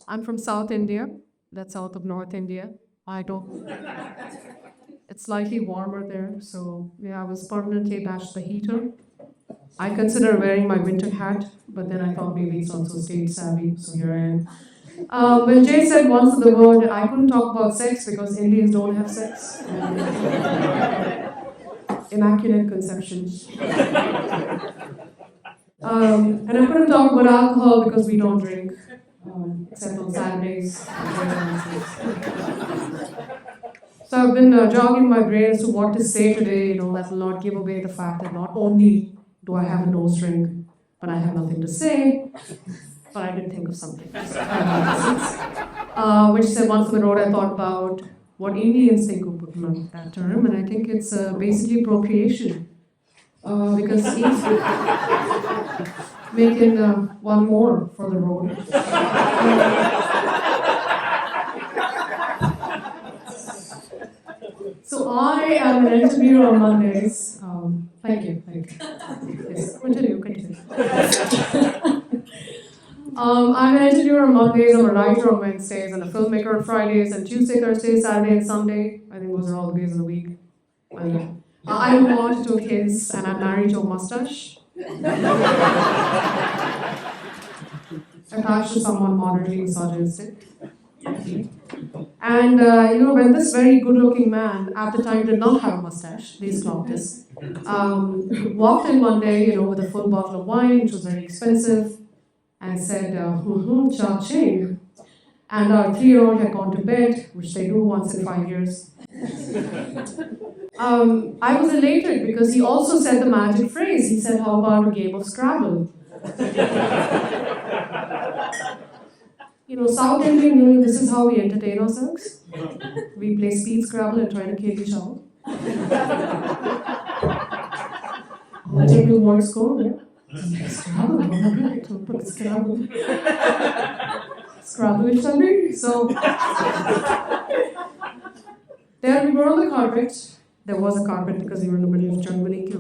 I'm from South India. That's south of North India. I don't. It's slightly warmer there, so yeah, I was permanently attached to the heater. I consider wearing my winter hat, but then I thought maybe it's not so state savvy, so here I am. When Jay said once in the word, I couldn't talk about sex because Indians don't have sex. Immaculate conception. And I couldn't talk about alcohol because we don't drink, except on Saturdays. So I've been jogging my brain as to what to say today, that will not give away the fact that not only do I have a nose ring, but I have nothing to say, but I did think of something. Which said once on the road I thought about what Indians think of that term, and I think it's basically procreation. Because he's making one more for the road. So I am an interviewer on Mondays. Thank you. Yes, continue. I'm an interviewer on Mondays, I'm a writer on Wednesdays, and a filmmaker on Fridays, and Tuesday, Thursday, Saturday, and Sunday. I think those are all the days of the week. I'm born to 2 kids, and I'm married to a mustache. Attached to someone moderately misogynistic. And when this very good-looking man at the time did not have a mustache, please clock this, walked in one day, with a full bottle of wine, which was very expensive, and said, cha-ching. And our 3-year-old had gone to bed, which they do once in 5 years. I was elated because he also said the magic phrase. He said, how about a game of Scrabble? South Indian, this is how we entertain ourselves. We play speed Scrabble and try to kill each other. Multiple words go, yeah? Scrabble, Scrabble. Scrabble each other. So, there we were on the carpet. There was a carpet because we were in the middle of Germany.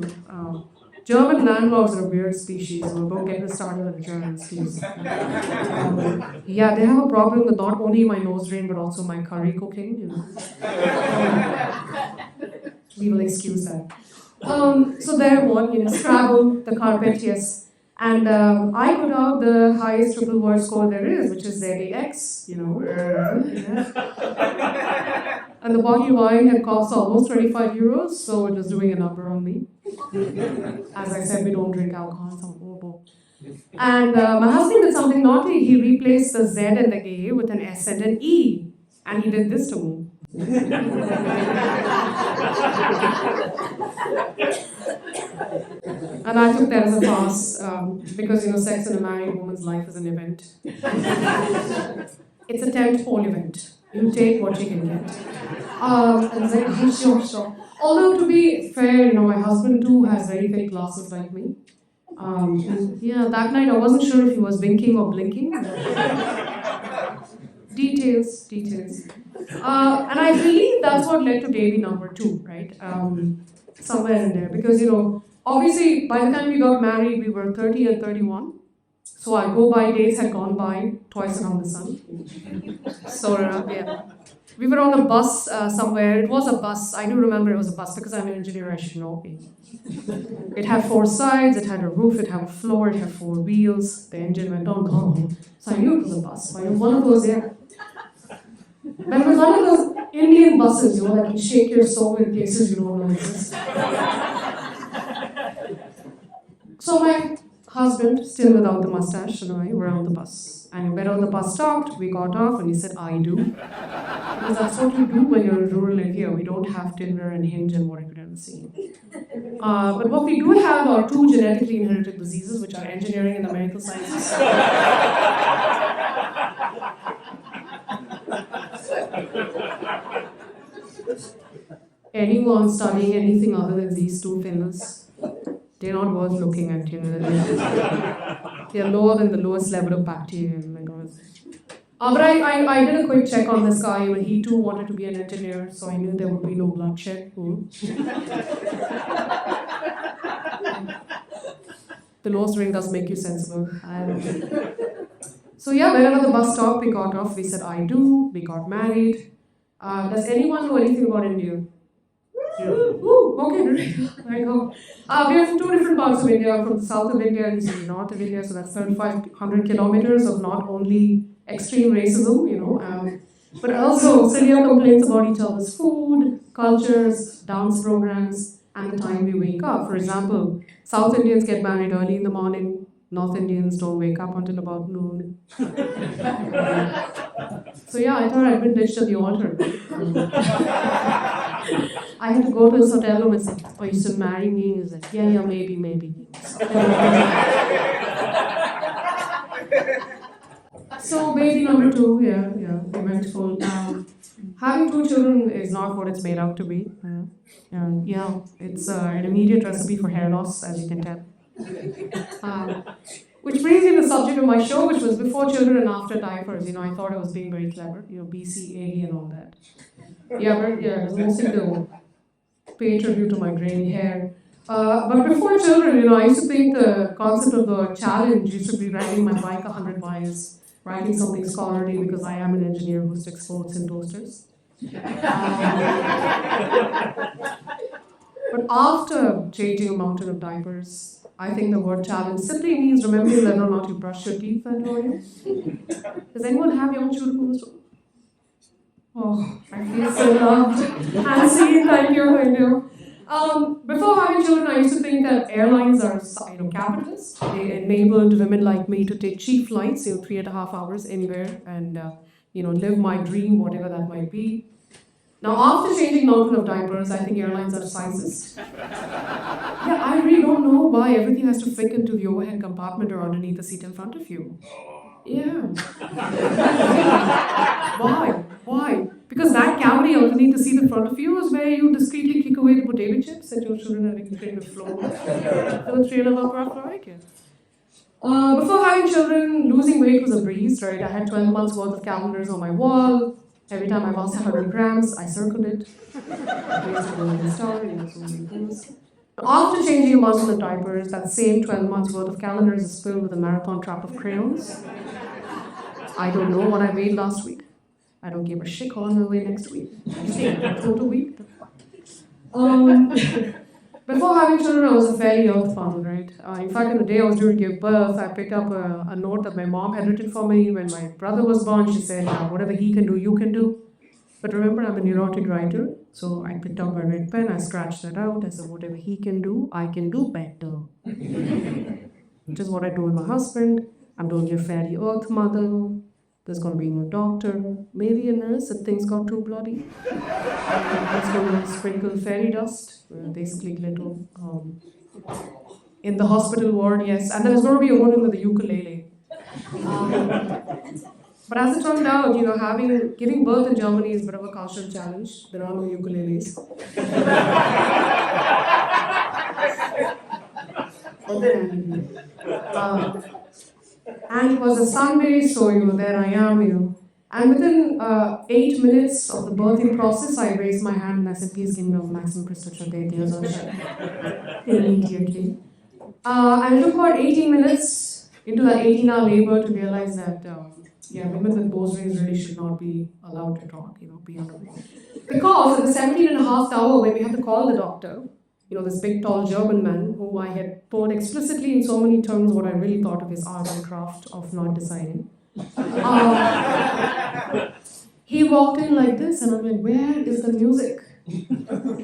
German landlords are a weird species. We'll go get started with the Germans, please. Yeah, they have a problem with not only my nose drain but also my curry cooking. We will excuse that. So there one, Scrabble, the carpet, yes. And I put out the highest triple word score there is, which is ZAX, And the bottle of wine had cost almost 25 euros, so it was doing a number on me. As I said, we don't drink alcohol, so And my husband did something naughty. He replaced the Z and the A with an S and an E. And he did this to me. And I took that as a pass, because, sex in a married woman's life is an event. It's a tent-pole event. You take what you can get. And it's like, sure. Although, to be fair, my husband too has very thick glasses like me. That night I wasn't sure if he was winking or blinking. Details. And I believe that's what led to baby number 2, right? Somewhere in there. Because, obviously, by the time we got married, we were 30 and 31. So our go-by dates had gone by twice around the sun. So, yeah. We were on a bus somewhere. It was a bus. I do remember it was a bus because I'm an engineer, I should know. It had 4 sides, it had a roof, it had a floor, it had 4 wheels. The engine went on. So I knew it was a bus. So I knew one of those, yeah. But it was one of those Indian buses, that can shake your soul in places you don't know exist. So my husband, still without the mustache, and I were on the bus. And when the bus stopped, we got off and he said, I do. Because that's what you do when you're in rural India. We don't have Tinder and Hinge and what I could ever see. But what we do have are 2 genetically inherited diseases, which are engineering and the medical sciences. Anyone studying anything other than these 2 things, they're not worth looking at. They're lower than the lowest level of bacteria. But I did a quick check on this guy, and he too wanted to be an engineer, so I knew there would be no bloodshed. The nose ring does make you sensible. So yeah, whenever the bus stop, we got off, we said I do, we got married. Does anyone know anything about India? Ooh, okay, great. There you go. We are from two different parts of India, from the south of India and the north of India, so that's 3,500 kilometers of not only extreme racism, but also severe complaints about each other's food, cultures, dance programs, and the time we wake up. For example, South Indians get married early in the morning, North Indians don't wake up until about noon. So yeah, I thought I'd been ditched at the altar. I had to go to his hotel room and say, "Oh, you still marry me?" He said, "Yeah, maybe, maybe." So baby number two, yeah, eventful. Having two children is not what it's made out to be. Yeah, it's an immediate recipe for hair loss, as you can tell. Which brings me to the subject of my show, which was before children and after diapers. I thought I was being very clever. BC, AD, and all that. It was mostly to pay tribute to my grainy hair. But before children, I used to think the concept of the challenge used to be riding my bike 100 miles, writing something scholarly because I am an engineer who sticks bolts in toasters. But after changing a mountain of diapers, I think the word challenge simply means remembering whether or not you brush your teeth that morning. Does anyone have young children in this room? Oh, I feel so loved and seen. Thank you. Before having children, I used to think that airlines are, capitalists. They enabled women like me to take cheap flights, 3.5 hours anywhere, and live my dream, whatever that might be. Now, after changing mountain of diapers, I think airlines are sizist. Yeah, I really don't know why everything has to fit into the overhead compartment or underneath the seat in front of you. Yeah. Why? Because that cavity underneath the seat in front of you is where you discreetly kick away the potato chips that your children are eating the floor. So 3.5 hour flight, yeah. Before having children, losing weight was a breeze, right? I had 12 months worth of calendars on my wall. Every time I lost 100 grams, I circled it. After changing a month of diapers, that same 12 months worth of calendars is filled with a marathon trap of crayons. I don't know what I weighed last week. I don't give a shit how I'm going to weigh next week. Total week. Before having children, I was a fairly earth fun, right? In fact, on the day I was due to give birth, I picked up a note that my mom had written for me when my brother was born. She said, "Whatever he can do, you can do." But remember, I'm a neurotic writer, so I picked up my red pen, I scratched that out. I said, "Whatever he can do, I can do better." Which is what I told my husband. I'm doing a fairy earth mother. There's going to be no doctor, maybe a nurse if things got too bloody. There's going to sprinkle fairy dust, basically glitter, in the hospital ward, yes. And there's going to be a woman with a ukulele. But as it turned out, giving birth in Germany is a bit of a cultural challenge. There are no ukuleles. And it was a Sunday, so there I am, And within 8 minutes of the birthing process, I raised my hand and I said, "Please give me a maximum prescription date." Immediately. And it took about 18 minutes into that 18-hour labor to realize that, women with bosories really should not be allowed to talk, be under. Because at the 17.5th hour, when we had to call the doctor, this big, tall German man who I had told explicitly in so many terms what I really thought of his art and craft of not deciding. He walked in like this, and I'm like, "Where is the music?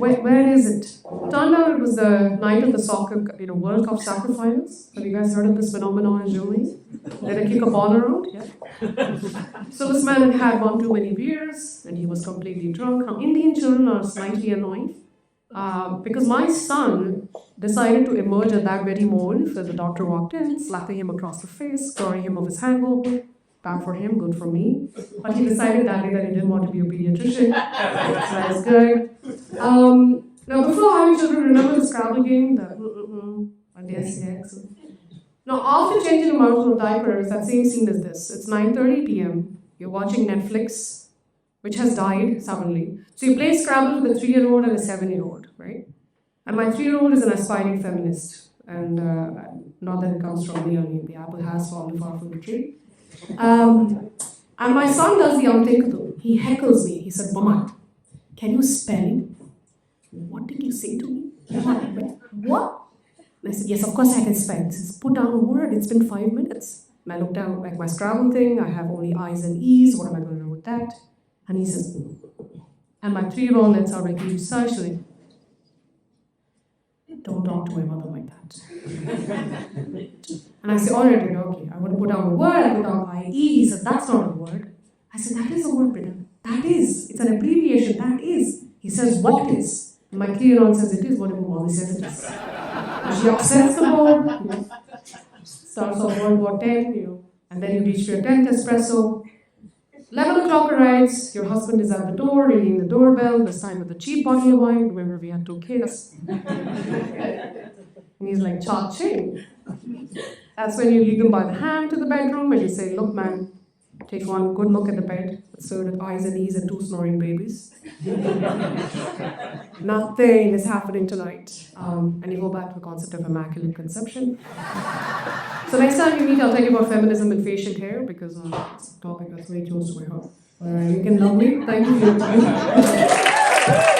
Where is it?" Turned out it was the night of the soccer, World Cup soccer finals. Have you guys heard of this phenomenon in Germany? Did they kick a ball around? Yeah. So this man had one too many beers, and he was completely drunk. Now, Indian children are slightly annoying. Because my son decided to emerge at that very moment, so the doctor walked in, slapping him across the face, curing him of his hangover. Bad for him, good for me. But he decided that day that he didn't want to be a pediatrician. So that was good. Now, before having children, remember the scrabble game? And the SCX. Now, after changing a mountain of diapers, that same scene is this. It's 9:30 p.m. You're watching Netflix, which has died suddenly. So you play Scrabble with a 3-year-old and a 7-year-old, right? And my 3-year-old is an aspiring feminist. And not that it comes from me, the apple has fallen far from the tree. And my son does the unthinkable. He heckles me. He said, Mama, can you spell? What did you say to me? What? And I said, yes, of course I can spell. He says, put down a word. It's been 5 minutes. And I looked down like my Scrabble thing. I have only I's and E's. What am I going to do with that? And he says, and my 3-year-old lets out a huge sigh. She's like, don't talk to my mother like that. And I said, all right, okay. I want to put down a word. I put down I-E. He said, that's not a word. I said, that is a word, Britain. That is. It's an abbreviation. That is. He says, what is? And my 3-year-old says, it is whatever mommy says it is. And she upsets the board. Starts off World War X, and then you reach your 10th espresso. 11 o'clock arrives, your husband is at the door, ringing the doorbell, this time with a cheap bottle of wine. Remember, we had 2 kids. And he's like, cha-ching. That's when you lead them by the hand to the bedroom and you say, look, man, take one good look at the bed. It's served with I's and E's and 2 snoring babies. Nothing is happening tonight. And you go back to the concept of immaculate conception. So next time we meet, I'll tell you about feminism and facial hair because it's a topic that's very close to my heart. You can love me. Thank you for your time.